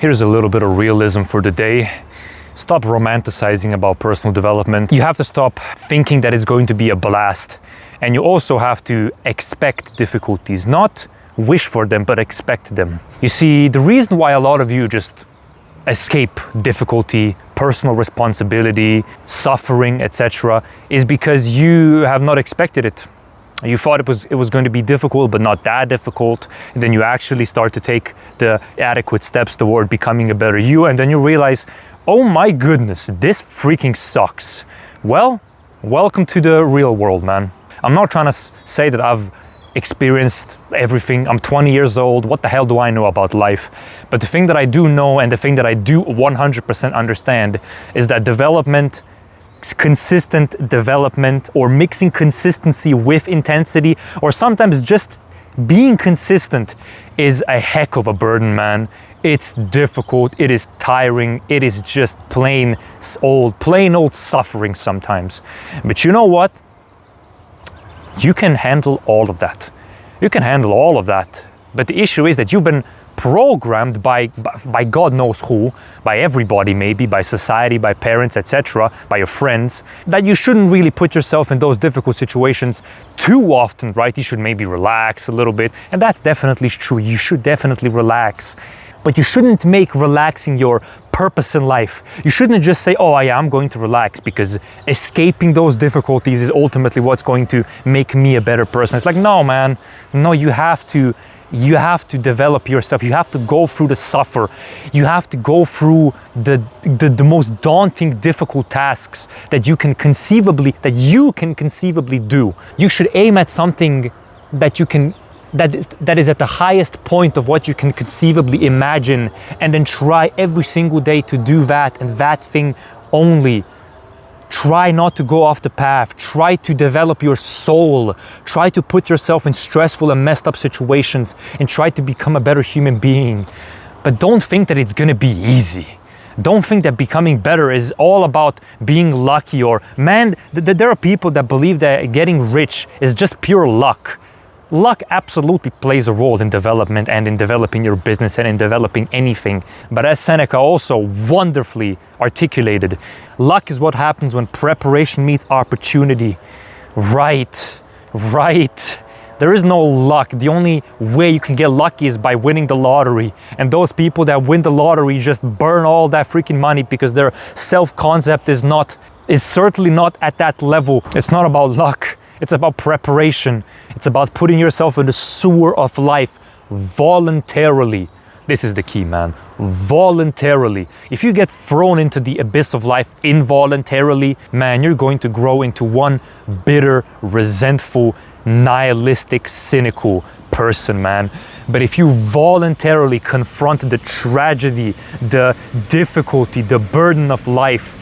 Here's a little bit of realism for the day. Stop romanticizing about personal development. You have to stop thinking that it's going to be a blast. And you also have to expect difficulties, not wish for them, but expect them. You see, the reason why a lot of you just escape difficulty, personal responsibility, suffering, etc., is because you have not expected it. You thought it was going to be difficult, but not that difficult. And then you actually start to take the adequate steps toward becoming a better you. And then you realize, oh my goodness, this freaking sucks. Well, welcome to the real world, man. I'm not trying to say that I've experienced everything. I'm 20 years old. What the hell do I know about life? But the thing that I do know, and the thing that I do 100% understand, is that development, consistent development, or mixing consistency with intensity, or sometimes just being consistent, is a heck of a burden, man. It's difficult, it is tiring, it is just plain old suffering sometimes. But you know what? You can handle all of that. You can handle all of that. But the issue is that you've been programmed by God knows who, by everybody maybe, by society, by parents, etc., by your friends, that you shouldn't really put yourself in those difficult situations too often, right? You should maybe relax a little bit. And that's definitely true. You should definitely relax. But you shouldn't make relaxing your purpose in life. You shouldn't just say, oh yeah, I'm going to relax because escaping those difficulties is ultimately what's going to make me a better person. It's like, no, man. No, you have to develop yourself. You have to go through the suffer. You have to go through the most daunting, difficult tasks that you can conceivably do. You should aim at something that is at the highest point of what you can conceivably imagine, and then try every single day to do that and that thing only. Try not to go off the path. Try to develop your soul. Try to put yourself in stressful and messed up situations and try to become a better human being. But don't think that it's gonna be easy. Don't think that becoming better is all about being lucky, or, man, there are people that believe that getting rich is just pure luck. Luck absolutely plays a role in development and in developing your business and in developing anything. But as Seneca also wonderfully articulated, luck is what happens when preparation meets opportunity. Right. There is no luck. The only way you can get lucky is by winning the lottery. And those people that win the lottery just burn all that freaking money because their self-concept is certainly not at that level. It's not about luck. It's about preparation. It's about putting yourself in the sewer of life voluntarily. This is the key, man. Voluntarily. If you get thrown into the abyss of life involuntarily, man, you're going to grow into one bitter, resentful, nihilistic, cynical person, man. But if you voluntarily confront the tragedy, the difficulty, the burden of life,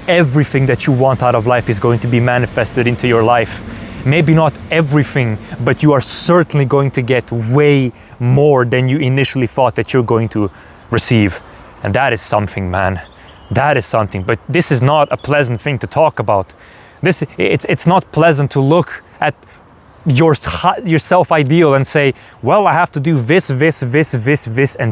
everything that you want out of life is going to be manifested into your life. Maybe not everything, but you are certainly going to get way more than you initially thought that you're going to receive. And that is something, man. That is something. But this is not a pleasant thing to talk about. It's not pleasant to look at your self-ideal and say, well, I have to do this, and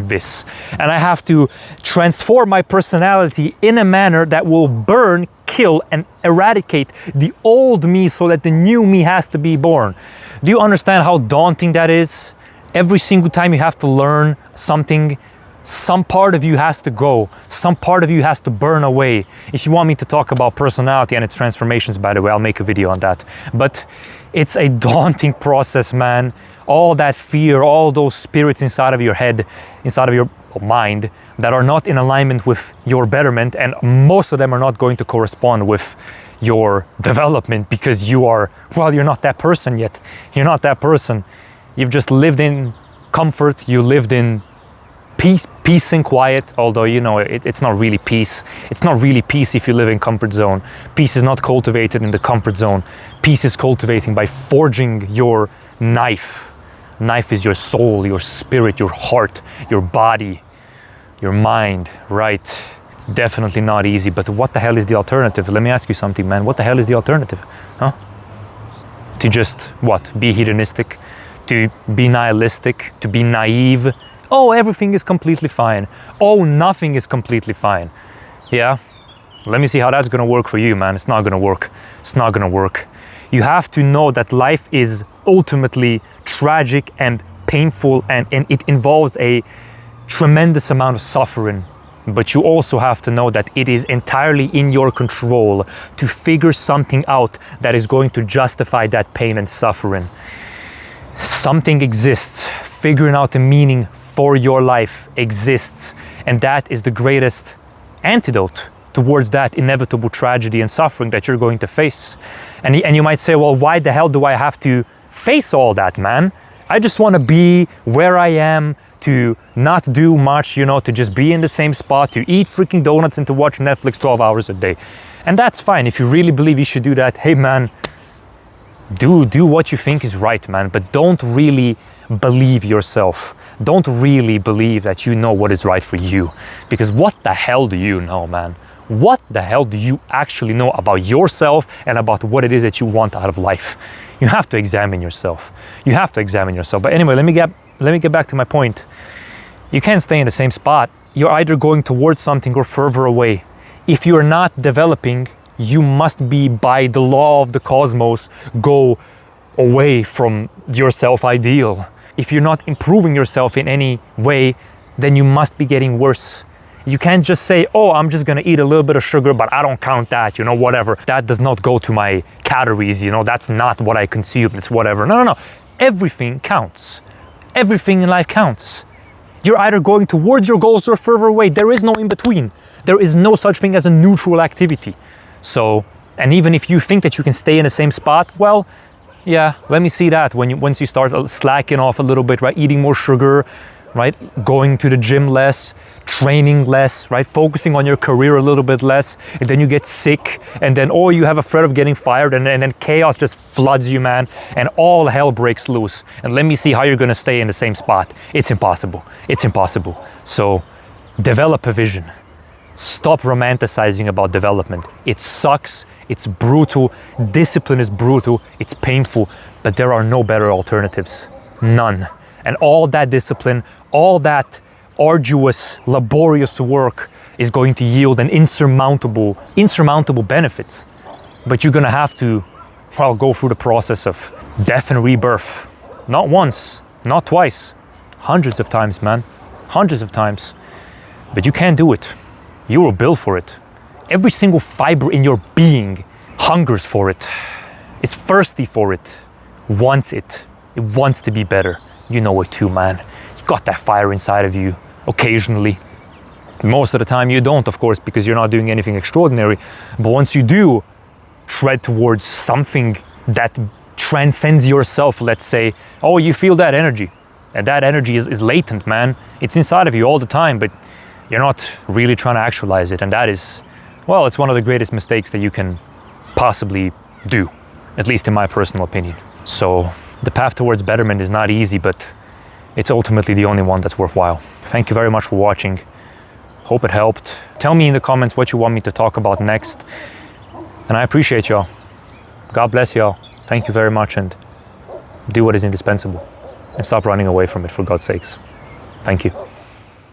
this. And I have to transform my personality in a manner that will burn, kill, and eradicate the old me so that the new me has to be born. Do you understand how daunting that is? Every single time you have to learn something, some part of you has to go. Some part of you has to burn away. If you want me to talk about personality and its transformations, by the way, I'll make a video on that. But it's a daunting process, man. All that fear, all those spirits inside of your head, inside of your mind, that are not in alignment with your betterment, and most of them are not going to correspond with your development because you're not that person yet. You're not that person. You've just lived in comfort. You lived in peace and quiet, although, you know, it's not really peace. It's not really peace if you live in comfort zone. Peace is not cultivated in the comfort zone. Peace is cultivating by forging your knife. Knife is your soul, your spirit, your heart, your body, your mind, right? It's definitely not easy, but what the hell is the alternative? Let me ask you something, man. What the hell is the alternative? Huh? To just, what? Be hedonistic? To be nihilistic? To be naive? Oh, everything is completely fine. Oh, nothing is completely fine. Yeah, let me see how that's gonna work for you, man. It's not gonna work. It's not gonna work. You have to know that life is ultimately tragic and painful, and it involves a tremendous amount of suffering. But you also have to know that it is entirely in your control to figure something out that is going to justify that pain and suffering. Something exists. Figuring out the meaning for your life exists. And that is the greatest antidote towards that inevitable tragedy and suffering that you're going to face. And you might say, well, why the hell do I have to face all that, man? I just want to be where I am, to not do much, to just be in the same spot, to eat freaking donuts and to watch Netflix 12 hours a day. And that's fine. If you really believe you should do that, hey man, do what you think is right, man. But don't really believe yourself. Don't really believe that you know what is right for you. Because what the hell do you know, man? What the hell do you actually know about yourself and about what it is that you want out of life? You have to examine yourself. You have to examine yourself. But anyway, let me get back to my point. You can't stay in the same spot. You're either going towards something or further away. If you're not developing, you must be, by the law of the cosmos, go away from your self-ideal. If you're not improving yourself in any way, then you must be getting worse. You can't just say, oh, I'm just gonna eat a little bit of sugar, but I don't count that, whatever. That does not go to my calories, that's not what I consume, it's whatever. No. Everything counts. Everything in life counts. You're either going towards your goals or further away. There is no in between. There is no such thing as a neutral activity. So, and even if you think that you can stay in the same spot, well, yeah, let me see that once you start slacking off a little bit, right? Eating more sugar, right? Going to the gym less, training less, right? Focusing on your career a little bit less, and then you get sick, and then, or you have a threat of getting fired, and then chaos just floods you, man, and all hell breaks loose. And let me see how you're gonna stay in the same spot. It's impossible. It's impossible. So develop a vision. Stop romanticizing about development. It sucks. It's brutal. Discipline is brutal. It's painful, but there are no better alternatives. None. And all that discipline, all that arduous, laborious work is going to yield an insurmountable benefit. But you're gonna have to, go through the process of death and rebirth. Not once, not twice, hundreds of times, man. Hundreds of times. But you can't do it. You were built for it. Every single fiber in your being hungers for it. Is thirsty for it. Wants it. It wants to be better. You know it too, man. You got that fire inside of you, occasionally. Most of the time you don't, of course, because you're not doing anything extraordinary. But once you do tread towards something that transcends yourself, let's say, oh, you feel that energy. And that energy is latent, man. It's inside of you all the time, but you're not really trying to actualize it. And that is, it's one of the greatest mistakes that you can possibly do, at least in my personal opinion. So the path towards betterment is not easy, but it's ultimately the only one that's worthwhile. Thank you very much for watching. Hope it helped. Tell me in the comments what you want me to talk about next. And I appreciate y'all. God bless y'all. Thank you very much, and do what is indispensable. And stop running away from it, for God's sakes. Thank you.